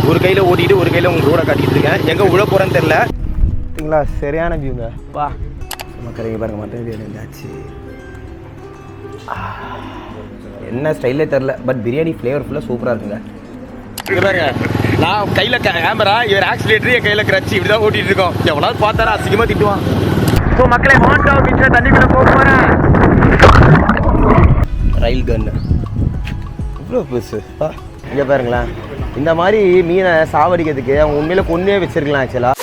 ஒரு கையில் ஓட்டிட்டு ஒரு கையில் உங்களுக்கு ரோட காட்டிட்டு இருக்கேன். எங்கே உள்ள போகிறேன்னு தெரில. சரிங்களா, சரியான வியூங்க. வா மக்கள் பாருங்க, மட்டன் பிரியாணி இருந்தாச்சு. என்ன ஸ்டைலே தெரில, பட் பிரியாணி ஃப்ளேவர்ஃபுல்லாக சூப்பராக இருக்குங்க. பாருங்க, நான் கையில் கேமரா, இவர் ஆக்சிலேட்டர், என் கையில் கிரச்சி, இப்படி தான் ஓட்டிகிட்டு இருக்கோம். எவ்வளோ பார்த்தாரா அசிங்கமாக திட்டுவான். ஸோ மக்களே, மாண்டா பீச்சில் தண்ணிக்குள்ளே போக போகிறேன். ரயில் கன்னு இவ்வளோ புதுசு. இங்கே பாருங்களேன், இந்த மாதிரி மீனை சாவடிக்கிறதுக்கு அவங்க உண்மையில் கொன்னே வச்சிருக்கலாம் ஆக்சுவலாக.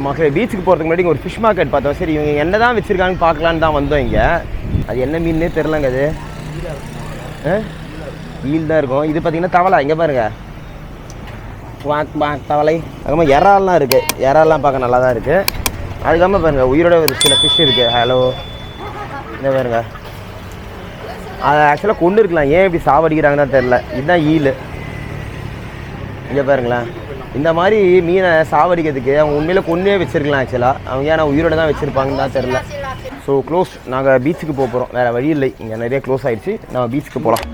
மக்களே, பீச்சுக்கு போகிறதுக்கு முன்னாடி ஒரு ஃபிஷ் மார்க்கெட் பார்த்தோம். சரி, இவங்க என்ன தான் வச்சுருக்காங்கன்னு பார்க்கலான்னு தான் வந்தோம். இங்கே அது என்ன மீன்னே தெரிலங்க. அது ஈல் தான் இருக்கும். இது பார்த்தீங்கன்னா தவளை. இங்கே பாருங்க, தவளை. அதுக்கப்புறமா இறால்லாம் இருக்குது. இறால்லாம் பார்க்க நல்லா தான் இருக்குது. அதுக்கப்புறமா பாருங்கள், உயிரோட ஒரு சில ஃபிஷ் இருக்குது. ஹலோ, இந்த பாருங்க, அதை ஆக்சுவலாக கொண்டு இருக்கலாம். ஏன் இப்படி சாவடிக்கிறாங்கன்னு தான் தெரில. இதுதான் ஈல். இங்கே பாருங்களேன், இந்த மாதிரி மீனை சாவடிக்கிறதுக்கு அவங்க உண்மையில் கொன்னே வச்சிருக்கலாம் ஆக்சுவலாக. அவங்க ஏன்னா உயிரோட தான் வச்சுருப்பாங்கன்னு தான் தெரில. So close. நாங்கள் பீச்சுக்கு போகிறோம், வேறு வழி இல்லை. இங்கே நிறைய க்ளோஸ் ஆகிடுச்சு. நம்ம பீச்சுக்கு போகலாம்.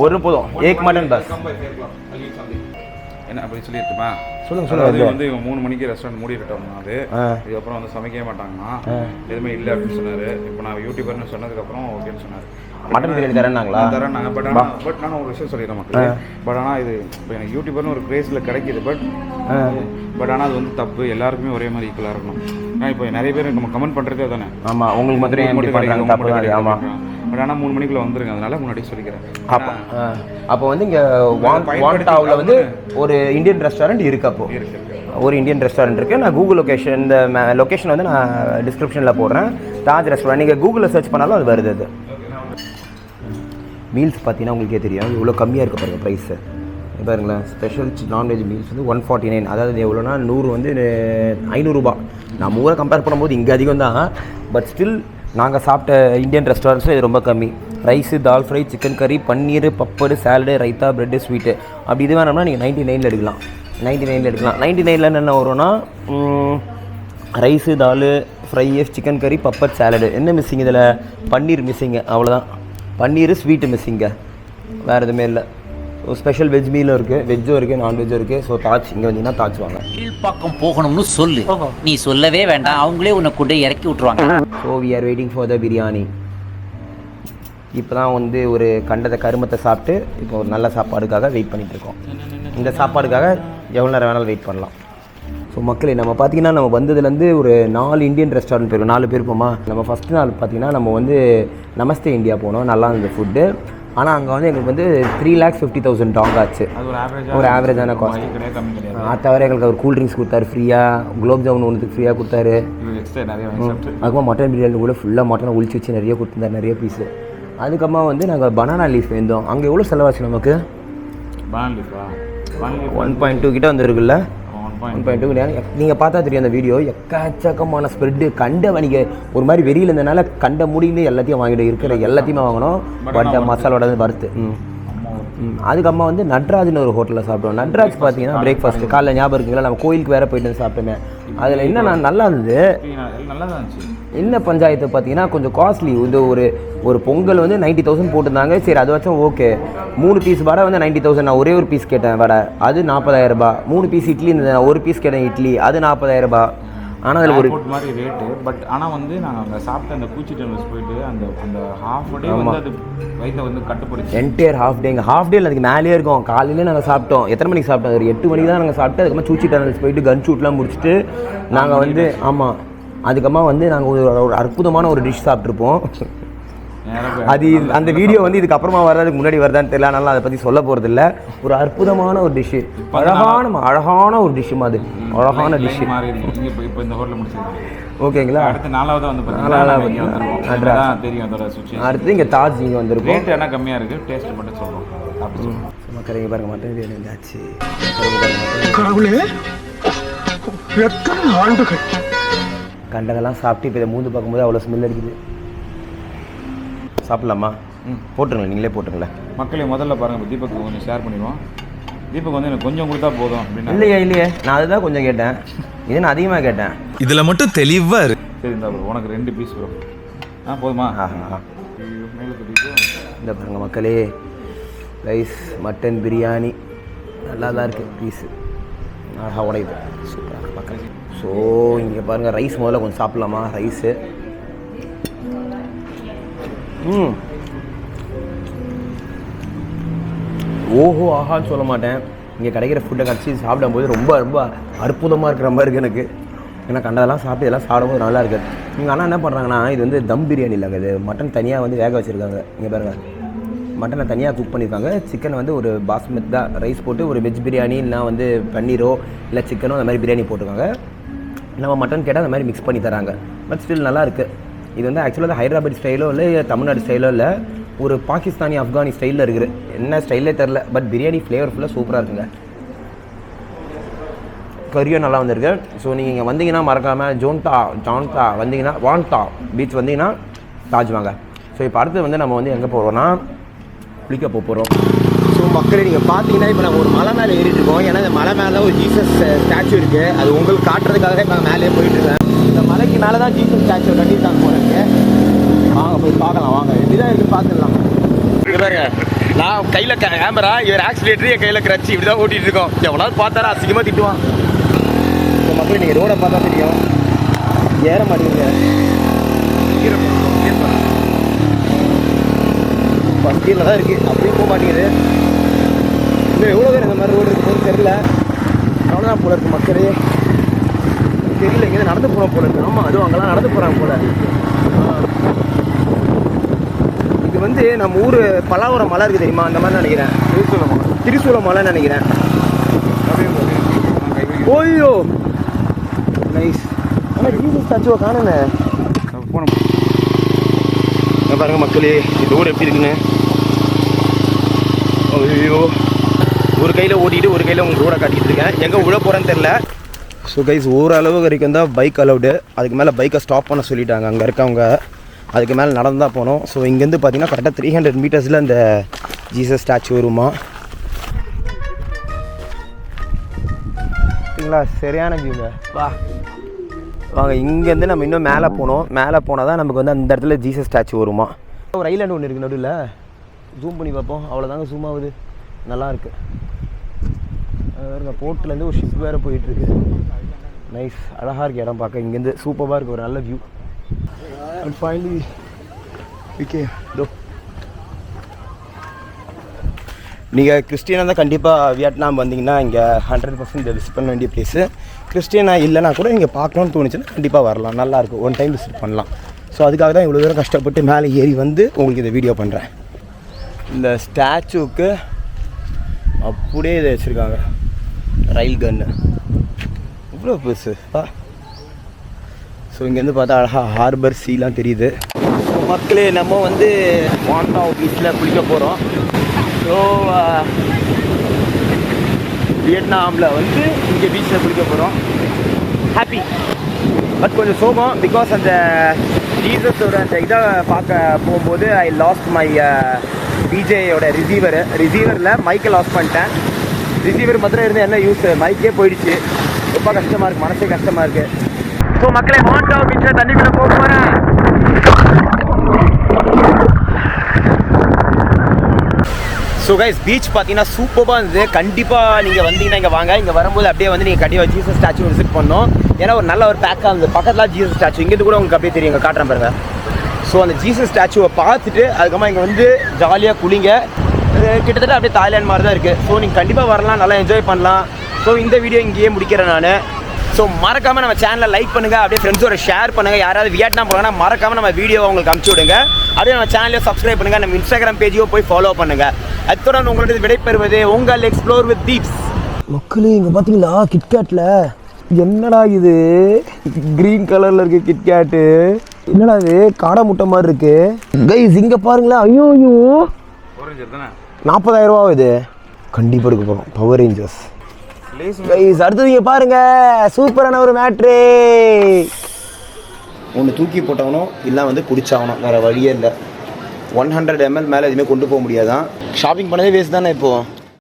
ஒரு போதும் ஏக் மட்டன் பஸ் என்ன அப்படி சொல்லிட்டுமா சொல்லுங்கள். அது வந்து இவங்க 3 மணிக்கு ரெஸ்டாரண்ட் மூடிட்டோம்னா அது இதுக்கப்புறம் வந்து சமைக்கவே மாட்டாங்கன்னா எதுவுமே இல்லை அப்படின்னு சொன்னார். இப்போ நான் யூடியூபர்னு சொன்னதுக்கப்புறம் ஓகேன்னு சொன்னார். மட்டன் பிரியாணி தரேன்னாங்களா? தரேன்னாங்க. பட் நான் ஒரு விஷயம் சொல்லிடுறேன் மக்கள். பட் ஆனால் இது இப்போ எனக்கு யூடியூபர்னு ஒரு கிரேஸில் கிடைக்கிது. பட் ஆனால் அது வந்து தப்பு. எல்லாருக்குமே ஒரே மாதிரி ஈக்குவலாக இருக்கணும். ஏன்னா இப்போ நிறைய பேர் நம்ம கமெண்ட் பண்ணுறதே தானே. ஆமாம், உங்களுக்கு மட்டும் கிடைக்கும். ஆமாம், பட் ஆனால் 3 மணிக்குள்ள வந்துருங்க. அதனால முன்னாடியே சொல்லிக்கிறேன். அப்போ வந்து இங்கே வாண்டாவில் வந்து ஒரு இந்தியன் ரெஸ்டாரண்ட் இருக்குது. அப்போது ஒரு இந்தியன் ரெஸ்டாரண்ட் இருக்குது. நான் கூகுள் லொக்கேஷன், இந்த லொக்கேஷன் வந்து நான் டிஸ்கிரிப்ஷனில் போடுறேன். தாஜ் ரெஸ்டாரண்ட். நீங்கள் கூகுளில் சர்ச் பண்ணாலும் அது வருது. அது மீல்ஸ் பார்த்தீங்கன்னா உங்களுக்கே தெரியும் இவ்வளோ கம்மியாக இருக்க பாருங்கள் ப்ரைஸு. பாருங்களேன், ஸ்பெஷல் நான்வெஜ் மீல்ஸ் வந்து 149. அதாவது எவ்வளோனா 100 வந்து 500 ரூபா. நம்ம ஊரை கம்பேர் பண்ணும்போது இங்கே அதிகம் தான். பட் ஸ்டில் நாங்கள் சாப்பிட்ட இந்தியன் ரெஸ்டாரண்ட்ஸில் இது ரொம்ப கம்மி. ரைஸு, தால் ஃப்ரை, சிக்கன் கறி, பன்னீர், பப்படு, சாலடு, ரைத்தா, ப்ரெட்டு, ஸ்வீட்டு அப்படி இது வேணும்னா நீங்கள் 99 எடுக்கலாம். 99 எடுக்கலாம். 99 என்ன வரும்னா ரைஸு, தால், ஃப்ரை, சிக்கன் கறி, பப்பட், சாலடு. என்ன மிஸ்ஸிங் இதில்? பன்னீர் மிஸ்ஸிங்கு. அவ்வளோதான். பன்னீர், ஸ்வீட்டு மிஸ்ஸிங்க. வேறு எதுவுமே இல்லை. ஸ்பெஷல் வெஜ் மீலும் இருக்குது, வெஜ்ஜும் இருக்குது, நான்வெஜ்ஜும் இருக்குது. ஸோ தாஜ் இங்கே வந்தீங்கன்னா தாஜ் வாங்க. கீழ்ப்பாக்கம் போகணும்னு சொல்லு, நீ சொல்லவே வேண்டாம், அவங்களே உன்னை கொண்டு இறக்கி விட்ருவாங்க. So we are waiting for the biryani. இப்போ தான் வந்து ஒரு கண்டத கருமத்தை சாப்பிட்டு இப்போ ஒரு நல்ல சாப்பாடுக்காக வெயிட் பண்ணிகிட்ருக்கோம். இந்த சாப்பாடுக்காக எவ்வளோ நேரம் வேணாலும் வெயிட் பண்ணலாம். ஸோ மக்களே, நம்ம பார்த்தீங்கன்னா நம்ம வந்ததுலேருந்து ஒரு 4 இந்தியன் ரெஸ்டாரண்ட் போயிருக்கோம். 4 பேர் போமா. நம்ம ஃபஸ்ட்டு நாள் பார்த்தீங்கன்னா நம்ம வந்து நமஸ்தே இந்தியா போனோம். நல்லா இருந்தது ஃபுட்டு. ஆனால் அங்கே வந்து எங்களுக்கு வந்து 3,50,000 டாங் ஆச்சு. ஒரு ஆவரேஜான காஸ்ட். அது தவிர எங்களுக்கு அவர் கூல் ட்ரிங்க்ஸ் கொடுத்தாரு ஃப்ரீயாக. குலோப் ஜாமுன் ஒன்றுக்கு ஃப்ரீயாக கொடுத்தாரு. அதுக்கப்புறம் மட்டன் பிரியாணி கூட ஃபுல்லாக மட்டனை ஒழிச்சு வச்சு நிறைய கொடுத்துருந்தாரு, நிறைய பீஸு. அதுக்கப்புறமா வந்து நாங்கள் பனானா லீஃப் வேந்தோம். அங்கே எவ்வளோ செலவாச்சு நமக்கு? 1.2 கிட்ட வந்துருக்குல்ல. 1.2 நீங்கள் பார்த்தா தெரியும் அந்த வீடியோ. எக்கச்சக்கமான ஸ்ப்ரெட்டு. கண்டை வணிக ஒரு மாதிரி வெறியில் இருந்ததுனால கண்டை முடிந்து எல்லாத்தையும் வாங்கிட்டு இருக்கிற எல்லாத்தையுமே வாங்கினோம். பட் மசாலோட வறுத்து. அதுக்கப்புறமா வந்து நட்ராஜ்னு ஒரு ஹோட்டலில் சாப்பிட்டோம். நட்ராஜ் பார்த்தீங்கன்னா பிரேக்ஃபாஸ்ட்டு காலைல ஞாபகம் இருக்குங்களா, நம்ம கோயிலுக்கு வேறு போயிட்டு சாப்பிட்டோமே. அதில் என்ன நல்லா இருந்தது. என்ன பஞ்சாயத்து பார்த்தீங்கன்னா கொஞ்சம் காஸ்ட்லி. இந்த ஒரு பொங்கல் வந்து 90,000 போட்டிருந்தாங்க. சரி, அது வச்சும் ஓகே. 3 பீஸ் வடை வந்து 90,000. நான் ஒரே ஒரு பீஸ் கேட்டேன் வடை, அது 40,000 ரூபாய். 3 பீஸ் இட்லி இருந்தது, நான் ஒரு பீஸ் கேட்டேன் இட்லி, அது 40,000 ரூபாய். ஆனால் அதில் ஒரு மாதிரி ரேட்டு. பட் ஆனால் வந்து நாங்கள் அங்கே சாப்பிட்ட அந்த கூச்சி டெம்பிள்ஸ் போயிட்டு அந்த ஹாஃப் டே வந்து அது வயிற்றில் வந்து கட்டுப்படுச்சு. Entire half tank. ஹாஃப் டேல அதுக்கு மேலேயே இருக்கும். காலையிலே நாங்கள் சாப்பிட்டோம். எத்தனை மணிக்கு சாப்பிட்டோம்? ஒரு 8 மணிக்கு தான் நாங்கள் சாப்பிட்டு அதுக்கப்புறம் சூச்சி டனல்ஸ் போயிட்டு கன் ஷூட்லாம் முடிச்சுட்டு நாங்கள் வந்து ஆமாம் அதுக்கப்புறமா வந்து நாங்கள் ஒரு அற்புதமான ஒரு டிஷ் சாப்பிட்ருப்போம். அது அந்த வீடியோ வந்து இதுக்கப்புறமா வர்றதுக்கு முன்னாடி வருதான்னு தெரியல. அதனால அதை பற்றி சொல்ல போகிறது இல்லை. ஒரு அற்புதமான ஒரு டிஷ்ஷு, அழகான ஒரு டிஷ்ஷுமா. அது அழகான டிஷ்ஷு. இப்போ இந்த ஹோட்டலில் முடிச்சிருக்கோம். ஓகேங்களா? அடுத்து 4வது வந்து தெரியும் அதோட சுவிட்ச். அடுத்து இங்கே தாஜ் இங்கே வந்திருக்கும். ரேட் என்ன கம்மியாக இருக்குது, டேஸ்ட் மட்டும் சொல்கிறோம். மக்கள் பாருங்க, மட்டன் பிரியாணி இருந்தாச்சு. கண்டதெல்லாம் சாப்பிட்டு இப்போ இதை மூந்து பார்க்கும்போது அவ்வளோ ஸ்மெல் இருக்குது. சாப்பிட்லாமா? போட்டுருங்களேன், நீங்களே போட்டுருங்களேன். மக்களே முதல்ல பாருங்கள், இப்போ தீபக் கொஞ்சம் ஷேர் பண்ணிடுவோம். தீபக் வந்து எனக்கு கொஞ்சம் கொடுத்தா போதும் அப்படின்னா. இல்லையே நான் அதுதான் கொஞ்சம் கேட்டேன், இது நான் அதிகமாக கேட்டேன். இதில் மட்டும் தெளிவாக இருக்கு. சரி இந்த ப்ரோ உனக்கு 2 பீஸ் ப்ரோ. போதுமா? மேலே இந்த பாருங்க மக்களே, ரைஸ் மட்டன் பிரியாணி நல்லா தான் இருக்குது. பீஸு அழகாக உடையுது, சூப்பராக மக்கள். ஸோ இங்கே பாருங்கள், ரைஸ் முதல்ல கொஞ்சம் சாப்பிட்லாமா? ரைஸு ஓஹோ ஆஹான்னு சொல்ல மாட்டேன். இங்கே கிடைக்கிற ஃபுட்டை கடிச்சு சாப்பிடும்போது ரொம்ப ரொம்ப அற்புதமாக இருக்கிற மாதிரி இருக்குது எனக்கு. ஏன்னா கண்டதெல்லாம் சாப்பிட்டு இதெல்லாம் சாப்பிடும்போது நல்லா இருக்குது. நீங்கள் ஆனால் என்ன பண்ணுறாங்கன்னா, இது வந்து தம் பிரியாணி இல்லைங்க, இது மட்டன் தனியாக வந்து வேக வச்சுருக்காங்க. இங்கே பாருங்கள், மட்டனை தனியாக குக் பண்ணியிருக்காங்க. சிக்கன் வந்து ஒரு பாஸ்மதி தான் ரைஸ் போட்டு ஒரு வெஜ் பிரியாணி இல்லைனா வந்து பன்னீரோ இல்லை சிக்கனோ அந்த மாதிரி பிரியாணி போட்டிருக்காங்க. நம்ம மட்டன் கேட்டால் அந்த மாதிரி மிக்ஸ் பண்ணி தராங்க. பட் ஸ்டில் நல்லா இருக்குது. இது வந்து ஆக்சுவலாக வந்து ஹைதராபாத் ஸ்டைலோ இல்லை தமிழ்நாடு ஸ்டைலோ இல்லை, ஒரு பாகிஸ்தானி ஆப்கானி ஸ்டைலில் இருக்குது. என்ன ஸ்டைலே தெரில, பட் பிரியாணி ஃப்ளேவர்ஃபுல்லாக சூப்பராக இருக்குங்க. கறியும் நல்லா வந்திருக்கு. ஸோ நீங்கள் இங்கே வந்தீங்கன்னா மறக்காமல் ஜான்தா வந்தீங்கன்னா, வான்தா பீச் வந்தீங்கன்னா தாஜ் வாங்க. ஸோ இப்போ அடுத்து வந்து நம்ம வந்து எங்கே போகிறோன்னா குளிக்க போகிறோம். ஸோ மக்களே நீங்கள் பார்த்தீங்கன்னா இப்போ நம்ம ஒரு மலை மேலே ஏறிட்டு இருக்கோம். ஏன்னா இந்த மலை மேலே ஒரு ஜீசஸ் ஸ்டாச்சு இருக்குது. அது உங்களுக்கு காட்டுறதுக்காக இப்போ நான் மேலே போயிட்டுருக்கேன். இந்த மலைக்கு மேலே தான் ஜீசஸ் ஸ்டாச்சு கட்டிட்டாங்க போகிறதுக்கு. வாங்க போய் பார்க்கலாம், வாங்க எப்படிதான் இருக்குது பார்த்துடலாம். பாருங்க, நான் கையில் கேமரா, இவர் ஆக்சிலேட்டர், என் கையில் கிரச்சி, இப்படி தான் ஓட்டிகிட்டு இருக்கோம். எவ்வளோ பார்த்தாரா அசிங்கமாக திட்டுவான். இந்த மக்கள் நீங்கள் ரோடை பார்த்தா தெரியும், ஏற மாட்டேங்குங்க. ஃபஸ்ட் இயரில் தான் இருக்குது, அப்படியே போக மாட்டேங்குது. இன்னும் எவ்வளோ பேர் இந்த மாதிரி ரோடு இருக்குன்னு தெரியல. அவ்வளோதான் போல இருக்குது மக்களே, தெரியல. இங்கே நடந்து போகிறோம் போல இருக்குது. ஆமாம், அதுவும் அங்கெல்லாம் நடந்து போகிறாங்க போல. இது வந்து நம்ம ஊர் பலாவரம் மலை இருக்குது தெரியுமா, அந்த மாதிரி நினைக்கிறேன். திரிசூல மலைன்னு நினைக்கிறேன். ஓய்யோ நைஸ். ஆனால் ஜீசஸ் ஸ்டாச்சுவை காணுங்க. பாருங்க மக்களே, இந்த ரோடு எப்படி இருக்குன்னு. ஐயோ, ஒரு கையில் ஓட்டிகிட்டு ஒரு கையில் உங்களுக்கு ரோடை காட்டிகிட்டு இருக்கேன். எங்கே விழ போகிறேன்னு தெரில. ஸோ கைஸ், ஓரளவு வரைக்கும் தான் பைக் அலவுடு. அதுக்கு மேலே பைக்கை ஸ்டாப் பண்ண சொல்லிட்டாங்க அங்கே இருக்கவங்க. அதுக்கு மேலே நடந்து தான் போனோம். ஸோ இங்கேருந்து பார்த்தீங்கன்னா கரெக்டாக 300 மீட்டர்ஸில் இந்த ஜீசஸ் ஸ்டாச்சு வருமா. சரிங்களா, சரியான வியூங்க. வாங்க, இங்கேருந்து நம்ம இன்னும் மேலே போனோம். மேலே போனால் தான் நமக்கு வந்து அந்த இடத்துல ஜீசஸ் ஸ்டாச்சு வருமா. ஒரு ஐலாண்டு ஒன்று இருக்குது நடுவில், ஜூம் பண்ணி பார்ப்போம். அவ்வளோதாங்க, ஜூம் ஆகுது. நல்லாயிருக்கு. வேறுங்க, போர்ட்லேருந்து ஒரு ஷிப் வேறு போயிட்டுருக்கு. நைஸ், அழகாக இருக்குது இடம் பார்க்க. இங்கேருந்து சூப்பராக இருக்குது, ஒரு நல்ல வியூ. அண்ட் ஃபைனலி ஓகே தோ. நீங்கள் கிறிஸ்டியனாக இருந்தால் கண்டிப்பாக வியட்நாம் வந்தீங்கன்னா இங்கே 100% விசிட் பண்ண வேண்டிய பிளேஸு. கிறிஸ்டியனாக இல்லைனா கூட இங்கே பார்க்கணுன்னு தோணுச்சுன்னா கண்டிப்பாக வரலாம். நல்லாயிருக்கும், ஒன் டைம் விசிட் பண்ணலாம். ஸோ அதுக்காக தான் இவ்வளோ தூரம் கஷ்டப்பட்டு மேலே ஏறி வந்து உங்களுக்கு இந்த வீடியோ பண்ணுறேன். இந்த ஸ்டாச்சுவுக்கு அப்படியே இதை வச்சுருக்காங்க, ரயில் கன்னு. இவ்வளோ பெருசு. ஸோ இங்கேருந்து பார்த்தா அழகாக ஹார்பர் சீலாம் தெரியுது. ஸோ மக்களே, நம்ம வந்து வான்தா பீச்சில் குளிக்க போகிறோம். ஸோ வியட்நாமில் வந்து இங்கே பீச்சில் குளிக்க போகிறோம். ஹாப்பி, பட் கொஞ்சம் சோகம். பிகாஸ் அந்த ஜீசஸோட அந்த இதை பார்க்க போகும்போது ஐ லாஸ்ட் மை டிஜேயோட ரிசீவரில் மைக்கை லாஸ் பண்ணிட்டேன். ரிசீவர் மாத்திரம் இருந்து என்ன யூஸ், மைக்கே போயிடுச்சு. ரொம்ப கஷ்டமாக இருக்குது, மனசே கஷ்டமாக இருக்குது. ஸோ மக்களை, வான்தா பீச்சில் தண்ணிக்குள்ளே போக போகிறேன். ஸோ கைஸ், பீச் பார்த்தீங்கன்னா சூப்பராக இருந்தது. கண்டிப்பாக நீங்கள் வந்தீங்கன்னா இங்கே வாங்க. இங்கே வரும்போது அப்படியே வந்து நீங்கள் கண்டிப்பாக ஜீசஸ் ஸ்டாச்சு விசிட் பண்ணோம். ஏன்னா ஒரு நல்ல ஒரு பேக்காக இருந்தது. பக்கத்தில் ஜீசஸ் ஸ்டாச்சு, இங்கேருந்து கூட உங்களுக்கு அப்படியே தெரியும். இங்கே காட்டுறேன் பாருங்க. ஸோ அந்த ஜீசஸ் ஸ்டாச்சுவை பார்த்துட்டு அதுக்கப்புறமா இங்கே வந்து ஜாலியாக குளிங்க. கிட்டத்தட்ட அப்படியே தாய்லாந்து மாதிரி தான் இருக்குது. ஸோ நீங்கள் கண்டிப்பாக வரலாம், நல்லா என்ஜாய் பண்ணலாம். ஸோ இந்த வீடியோ இங்கேயே முடிக்கிறேன் நான். ஸோ மறக்காமல் நம்ம சேனலை லைக் பண்ணுங்கள், அப்படியே ஃப்ரெண்ட்ஸோட ஷேர் பண்ணுங்கள். யாராவது வியட்நாம் போகிறாங்கன்னா மறக்காமல் நம்ம வீடியோவை உங்களுக்கு அனுப்பிச்சி விடுங்க. அப்படியே நம்ம சேனலையும் சப்ஸ்கிரைப் பண்ணுங்கள், நம்ம இன்ஸ்டாகிராம் பேஜையும் போய் ஃபாலோ பண்ணுங்கள். அத்துடன் உங்களோட விடைபெறுவது உங்கள் எக்ஸ்ப்ளோர் வித் தீப்ஸ். மக்களே, இங்கே பார்த்தீங்களா கிட்கேட்டில் என்னடா இது க்ரீன் கலரில் இருக்குது கிட்கேட்டு. என்னடா இது காடை முட்டை மாதிரி இருக்குது. கைஸ் இங்கே பாருங்களேன். ஐயோ 40,000 ரூபா இது. கண்டிப்பாக எடுக்க போகிறோம் பவர் ரேஞ்சர்ஸ். கைஸ் அடுத்தது இங்கே பாருங்க, சூப்பரான ஒரு மேட்ரே. ஒன்று தூக்கி போட்டாகணும், இல்லை வந்து குடிச்சாகணும், வேறு வழியே இல்லை. 100 ml மேலே எதுவுமே கொண்டு போக முடியாதான். ஷாப்பிங் பண்ணதே வேஸ்ட் தானே இப்போது.